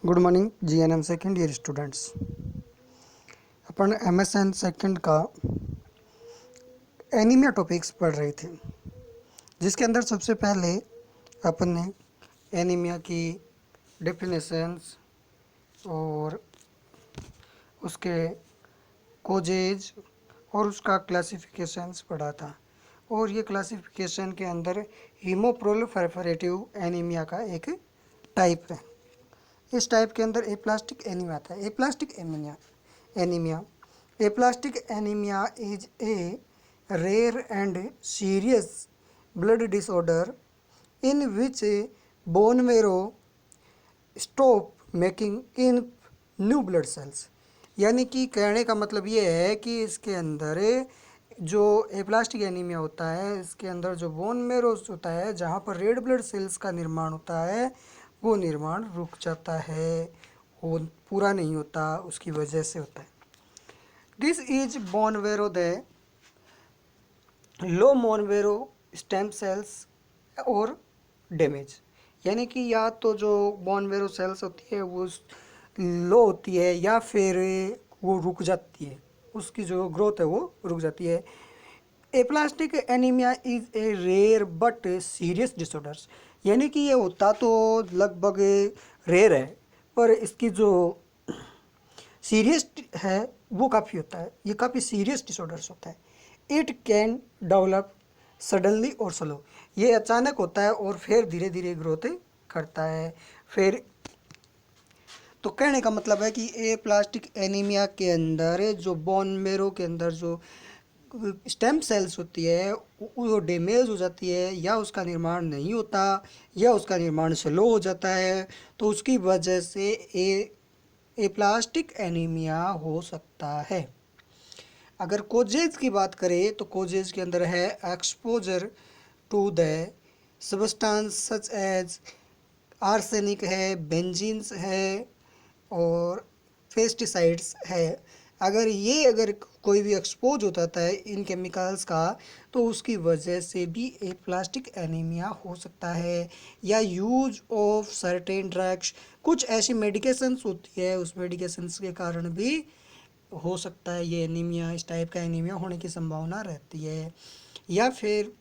Good morning GNM second year students. अपन MSN second का anaemia topics पढ़ रहे थे, जिसके अंदर सबसे पहले अपन ने एनीमिया की डेफिनेशंस और उसके कोजेज और उसका क्लासिफिकेशंस पढ़ा था। और ये क्लासिफिकेशन के अंदर हीमोप्रोलिफरेटिव एनीमिया का एक टाइप है। इस टाइप के अंदर एप्लास्टिक एनीमिया आता है। Aplastic anaemia is a rare and serious blood disorder in which bone marrow stop making in new blood cells. यानी कि कहने का मतलब ये है कि इसके अंदर जो एप्लास्टिक एनीमिया होता है, इसके अंदर जो बोन मेरो होता है, जहाँ पर रेड ब्लड सेल्स का निर्माण होता है, वो निर्माण रुक जाता है, वो पूरा नहीं होता, उसकी वजह से होता है। This is bone marrow the low bone marrow stem cells और डैमेज। यानी कि या तो जो बोन मेरो सेल्स होती है वो लो होती है या फिर वो रुक जाती है, उसकी जो ग्रोथ है वो रुक जाती है। Aplastic anaemia is a rare but serious disorders. यानी कि ये होता तो लगभग रेयर है, पर इसकी जो सीरियस है वो काफ़ी होता है। ये काफ़ी सीरियस डिसऑर्डर्स होता है। इट कैन डेवलप सडनली और स्लो। ये अचानक होता है और फिर धीरे धीरे ग्रोथ करता है। फिर तो कहने का मतलब है कि ए प्लास्टिक एनीमिया के अंदर जो बोन मेरो के अंदर जो स्टेम सेल्स होती है वो डैमेज हो जाती है, या उसका निर्माण नहीं होता, या उसका निर्माण स्लो हो जाता है, तो उसकी वजह से एप्लास्टिक एनीमिया हो सकता है। अगर कोजेज की बात करें तो कोजेज के अंदर है exposure to the substance such as arsenic है, बेंजीन्स है और पेस्टिसाइड्स है। अगर कोई भी एक्सपोज होता है इन केमिकल्स का, तो उसकी वजह से भी एक प्लास्टिक एनीमिया हो सकता है। या यूज ऑफ सर्टेन ड्रग्स, कुछ ऐसी मेडिकेशंस होती है, उस मेडिकेशंस के कारण भी हो सकता है ये एनीमिया, इस टाइप का एनीमिया होने की संभावना रहती है। या फिर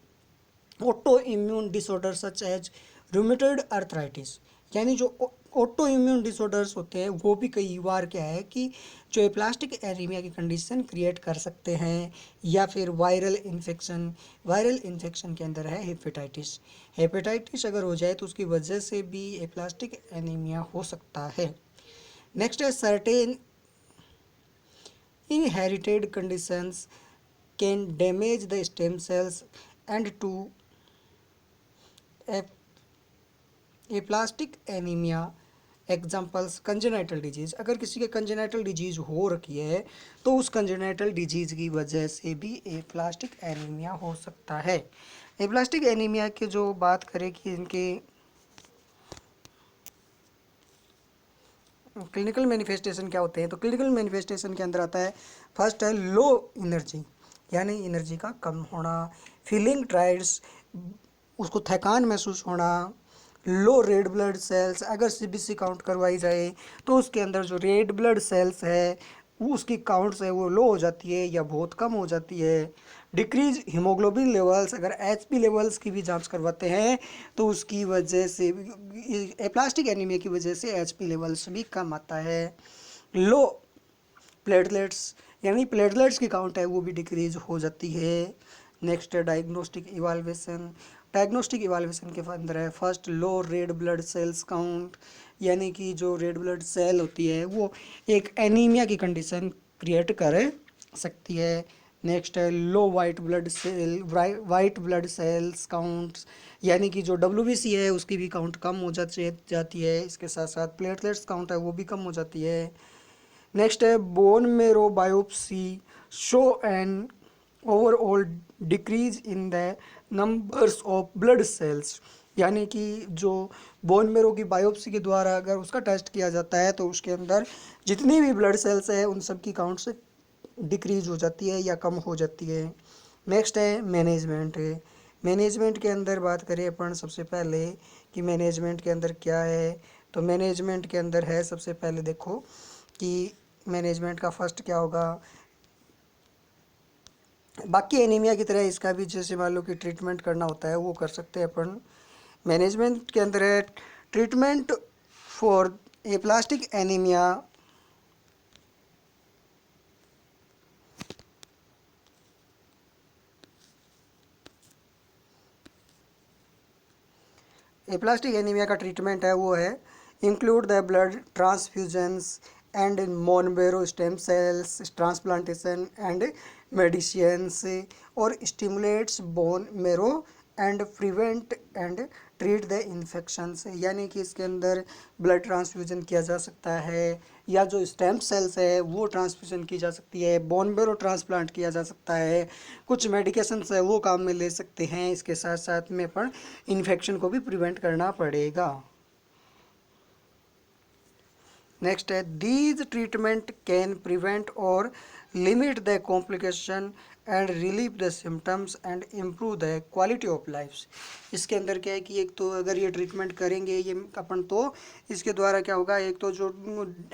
auto immune disorder such as rheumatoid arthritis. यानी जो ऑटो इम्यून डिसऑर्डर्स होते हैं वो भी कई बार क्या है कि जो एप्लास्टिक एनीमिया की कंडीशन क्रिएट कर सकते हैं। या फिर वायरल इन्फेक्शन के अंदर है हेपेटाइटिस अगर हो जाए तो उसकी वजह से भी एप्लास्टिक एनीमिया हो सकता है। नेक्स्ट है certain inherited conditions can damage the stem cells and to aplastic anemia examples congenital disease. अगर किसी के कंजेनाइटल डिजीज़ हो रखी है तो उस कंजेनाइटल डिजीज़ की वजह से भी एप्लास्टिक एनीमिया हो सकता है। एप्लास्टिक एनीमिया की जो बात करें कि इनके क्लिनिकल मैनिफेस्टेशन क्या होते हैं, तो क्लिनिकल मैनिफेस्टेशन के अंदर आता है फर्स्ट है लो एनर्जी, यानी एनर्जी का कम होना, फीलिंग टायर्ड्स, उसको थकान महसूस होना, लो रेड ब्लड सेल्स। अगर सीबीसी काउंट करवाई जाए तो उसके अंदर जो रेड ब्लड सेल्स है वो उसकी काउंट्स है वो लो हो जाती है या बहुत कम हो जाती है। डिक्रीज हीमोग्लोबिन लेवल्स, अगर एचपी लेवल्स की भी जांच करवाते हैं तो उसकी वजह से एप्लास्टिक एनीमिया की वजह से एचपी लेवल्स भी कम आता है। लो प्लेटलेट्स, यानी प्लेटलेट्स की काउंट है वो भी डिक्रीज हो जाती है। नेक्स्ट है डायग्नोस्टिक इवाल्वेशन के अंदर है फर्स्ट लो रेड ब्लड सेल्स काउंट, यानी कि जो रेड ब्लड सेल होती है वो एक एनीमिया की कंडीशन क्रिएट कर सकती है। नेक्स्ट है लो वाइट ब्लड सेल्स काउंट्स, यानी कि जो WBC है उसकी भी काउंट कम हो जाती है। इसके साथ साथ प्लेटलेट्स काउंट है वो भी कम हो जाती है। नेक्स्ट है bone marrow biopsy show an overall decrease in the numbers of blood cells, यानी कि जो बोन मेरो की बायोप्सी के द्वारा अगर उसका टेस्ट किया जाता है तो उसके अंदर जितनी भी ब्लड सेल्स है उन सब की काउंट से डिक्रीज हो जाती है या कम हो जाती है। नेक्स्ट है मैनेजमेंट के अंदर बात करें अपन सबसे पहले कि मैनेजमेंट के अंदर क्या है, तो मैनेजमेंट के अंदर है, सबसे पहले देखो कि मैनेजमेंट का फर्स्ट क्या होगा। बाकी एनीमिया की तरह इसका भी जैसे मान लो कि ट्रीटमेंट करना होता है वो कर सकते हैं अपन। मैनेजमेंट के अंदर है treatment for aplastic anaemia. Aplastic anaemia का ट्रीटमेंट है वो है include the blood transfusions and मोनबेरो stem cells transplantation and medicines और stimulates bone marrow and prevent and treat the infections. यानी कि इसके अंदर ब्लड ट्रांसफ्यूजन किया जा सकता है या जो स्टेम सेल्स है वो ट्रांसफ्यूजन की जा सकती है, बोन मेरो ट्रांसप्लांट किया जा सकता है, कुछ मेडिकेशंस है वो काम में ले सकते हैं। इसके साथ साथ में अपन इन्फेक्शन को भी प्रिवेंट करना पड़ेगा। नेक्स्ट है दीज ट्रीटमेंट कैन प्रिवेंट और limit the complication and relieve the symptoms and improve the quality of life. इसके अंदर क्या है कि एक तो अगर ये ट्रीटमेंट करेंगे ये अपन तो इसके द्वारा क्या होगा, एक तो जो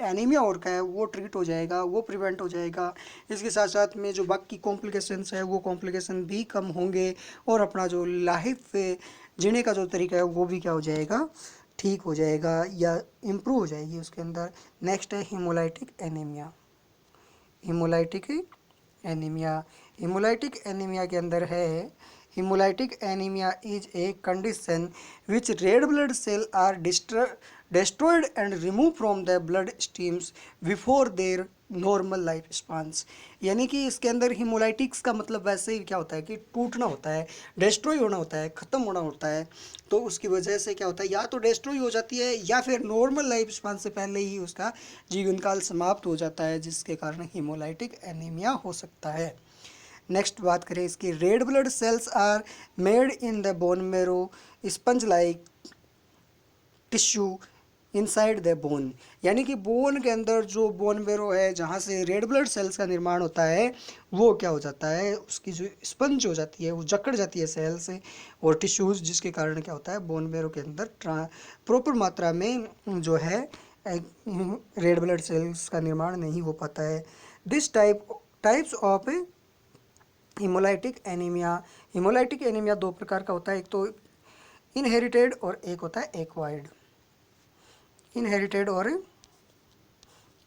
एनीमिया और का है वो ट्रीट हो जाएगा, वो प्रिवेंट हो जाएगा। इसके साथ साथ में जो बाकी कॉम्प्लिकेशंस है वो कॉम्प्लिकेशन भी कम होंगे और अपना जो लाइफ जीने का जो तरीका है वो भी क्या हो जाएगा, ठीक हो जाएगा या इम्प्रूव हो जाएगी उसके अंदर। नेक्स्ट है haemolytic anaemia. Haemolytic anaemia, haemolytic anaemia के अंदर है haemolytic anaemia is a condition which red blood cell are destroyed and removed from the blood streams before their normal life spans. यानी कि इसके अंदर हीमोलाइटिक्स का मतलब वैसे ही क्या होता है कि टूटना होता है, डिस्ट्रॉय होना होता है, ख़त्म होना होता है। तो उसकी वजह से क्या होता है, या तो डिस्ट्रॉय हो जाती है या फिर नॉर्मल लाइफ स्पान से पहले ही उसका जीवन काल समाप्त हो जाता है, जिसके कारण हीमोलाइटिक एनीमिया हो सकता है। नेक्स्ट बात करें इसकी, red blood cells are made in the bone marrow sponge like tissue inside the bone. यानी कि बोन के अंदर जो बोन मेरो है जहाँ से रेड ब्लड सेल्स का निर्माण होता है वो क्या हो जाता है, उसकी जो स्पंज हो जाती है वो जकड़ जाती है सेल से और टिश्यूज़, जिसके कारण क्या होता है बोन मेरो के अंदर प्रॉपर मात्रा में जो है रेड ब्लड सेल्स का निर्माण नहीं हो पाता है। This types of haemolytic anaemia. Haemolytic anaemia दो प्रकार का होता है, एक तो इनहेरिटेड और एक होता है एक्वायर्ड। इनहेरिटेड और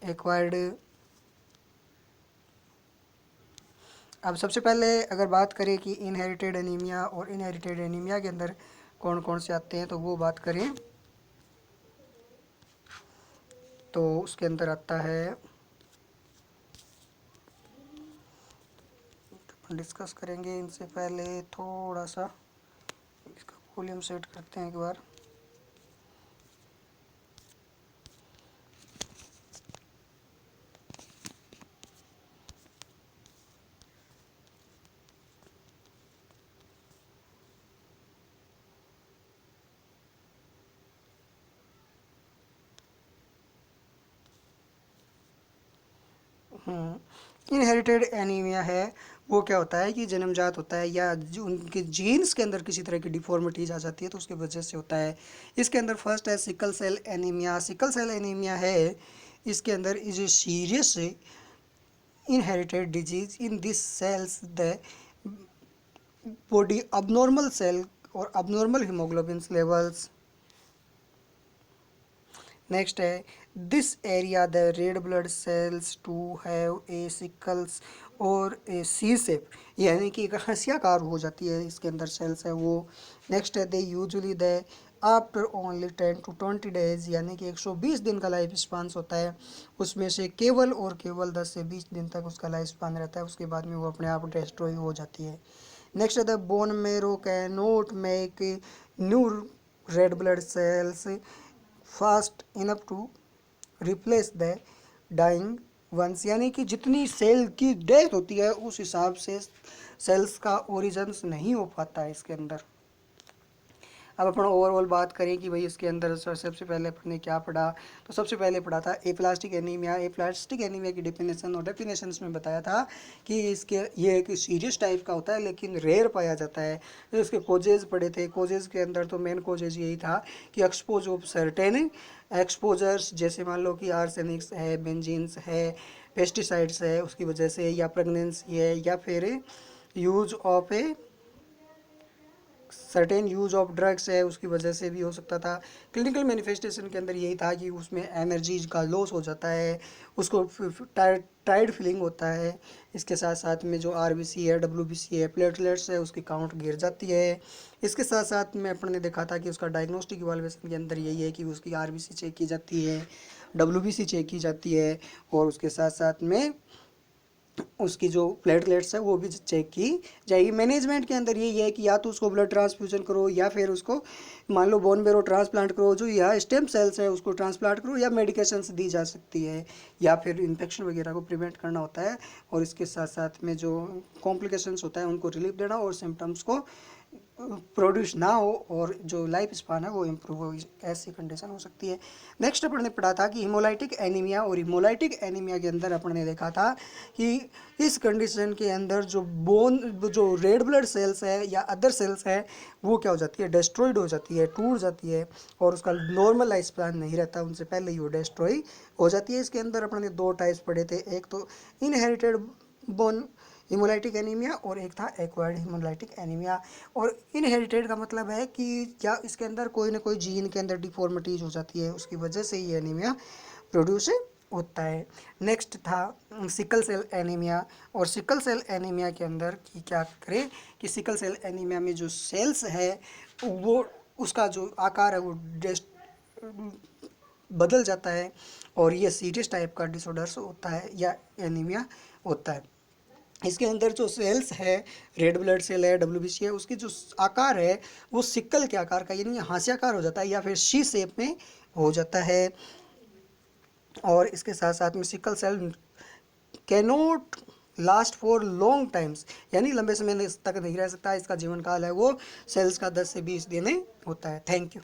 एक्वायर्ड। अब सबसे पहले अगर बात करें कि इनहेरिटेड एनीमिया और इनहेरिटेड एनीमिया के अंदर कौन कौन से आते हैं तो वो बात करें तो उसके अंदर आता है, डिस्कस करेंगे। इनसे पहले थोड़ा सा इसका वॉल्यूम सेट करते हैं एक बार। इनहेरिटेड एनीमिया है वो क्या होता है कि जन्मजात होता है या जो उनके जीन्स के अंदर किसी तरह की डिफॉर्मिटीज आ जाती है तो उसकी वजह से होता है। इसके अंदर फर्स्ट है sickle cell anaemia. Sickle cell anaemia है, इसके अंदर is a serious inherited disease in this cells the body abnormal cell और abnormal हीमोग्लोबिन लेवल्स। नेक्स्ट है this area the red blood cells to have a sickles और a C shape, यानी कि एक हंसियाकार हो जाती है इसके अंदर सेल्स है वो। नेक्स्ट है they usually the after only 10 to 20 days, यानी कि 120 दिन का लाइफ स्पान होता है, उसमें से केवल और केवल 10 से 20 दिन तक उसका लाइफ स्पान रहता है, उसके बाद में वो अपने आप डिस्ट्रॉय हो जाती है। नेक्स्ट है the bone marrow can not make new red blood cells fast enough to replace the dying ones, यानी कि जितनी सेल की डेथ होती है उस हिसाब से सेल्स का ओरिजिन्स नहीं हो पाता है इसके अंदर। अब अपन ओवरऑल बात करें कि भाई इसके अंदर सबसे पहले अपन ने क्या पढ़ा, तो सबसे पहले पढ़ा था एप्लास्टिक एनीमिया। एप्लास्टिक एनीमिया की डेफिनेशन और डेफिनेशंस में बताया था कि इसके ये एक सीरियस टाइप का होता है लेकिन रेयर पाया जाता है। तो इसके कोजेज पढ़े थे। कोजेज के अंदर तो मेन कोजेज यही था कि एक्सपोज ऑफ सर्टेन एक्सपोजर्स, जैसे मान लो कि आर्सेनिक्स है, बेंजीन्स है, पेस्टिसाइड्स है उसकी वजह से, या प्रेगनेंसी है, या फिर use of a certain use of drugs है उसकी वजह से भी हो सकता था। क्लिनिकल मैनिफेस्टेशन के अंदर यही था कि उसमें एनर्जी का लॉस हो जाता है, उसको टायर्ड फीलिंग होता है। इसके साथ साथ में जो आरबीसी है, डब्ल्यूबीसी है, प्लेटलेट्स है, उसकी काउंट गिर जाती है। इसके साथ साथ में अपन ने देखा था कि उसका डायग्नोस्टिक इवाल्युएशन के अंदर यही है कि उसकी आरबीसी चेक की जाती है, डब्ल्यूबीसी चेक की जाती है, और उसके साथ साथ में उसकी जो प्लेटलेट्स है वो भी चेक की जाएगी। मैनेजमेंट के अंदर यही है कि या तो उसको ब्लड ट्रांसफ्यूजन करो, या फिर उसको मान लो बोन मेरो ट्रांसप्लांट करो, जो या स्टेम सेल्स है उसको ट्रांसप्लांट करो, या मेडिकेशंस दी जा सकती है, या फिर इन्फेक्शन वगैरह को प्रिवेंट करना होता है, और इसके साथ साथ में जो कॉम्प्लिकेशंस होता है उनको रिलीफ देना और सिम्टम्स को प्रोड्यूस ना हो और जो लाइफ स्पान है वो इम्प्रूव हो, ऐसी कंडीशन हो सकती है। नेक्स्ट अपन ने पढ़ा था कि हिमोलाइटिक एनीमिया, और हिमोलाइटिक एनीमिया के अंदर अपन ने देखा था कि इस कंडीशन के अंदर जो जो रेड ब्लड सेल्स है या अदर सेल्स है वो क्या हो जाती है, डिस्ट्रॉयड हो जाती है, टूट जाती है, और उसका नॉर्मल लाइफ स्पैन नहीं रहता, उनसे पहले ही वो डिस्ट्रॉय हो जाती है। इसके अंदर अपन ने दो टाइप्स पढ़े थे, एक तो इनहेरिटेड बोन हिमोलाइटिक एनीमिया और एक था एक्वायर्ड हिमोलाइटिक एनीमिया। और इनहेरिटेड का मतलब है कि क्या इसके अंदर कोई ना कोई जीन के अंदर डिफॉर्मिटीज हो जाती है, उसकी वजह से ये एनीमिया प्रोड्यूस होता है। नेक्स्ट था सिकल सेल एनीमिया, और सिकल सेल एनीमिया के अंदर कि क्या करें कि सिकल सेल एनीमिया में जो सेल्स है वो उसका जो आकार है वो बदल जाता है, और ये सीरियस टाइप का डिसऑर्डर्स होता है या एनीमिया होता है। इसके अंदर जो सेल्स है, रेड ब्लड सेल है, डब्ल्यूबीसी है, उसकी जो आकार है वो सिक्कल के आकार का यानी हास्याकार हो जाता है या फिर शी शेप में हो जाता है। और इसके साथ साथ में sickle cell cannot last for long times, यानी लंबे समय तक नहीं रह सकता। इसका जीवन काल है वो सेल्स का 10 से 20 दिन होता है। Thank you.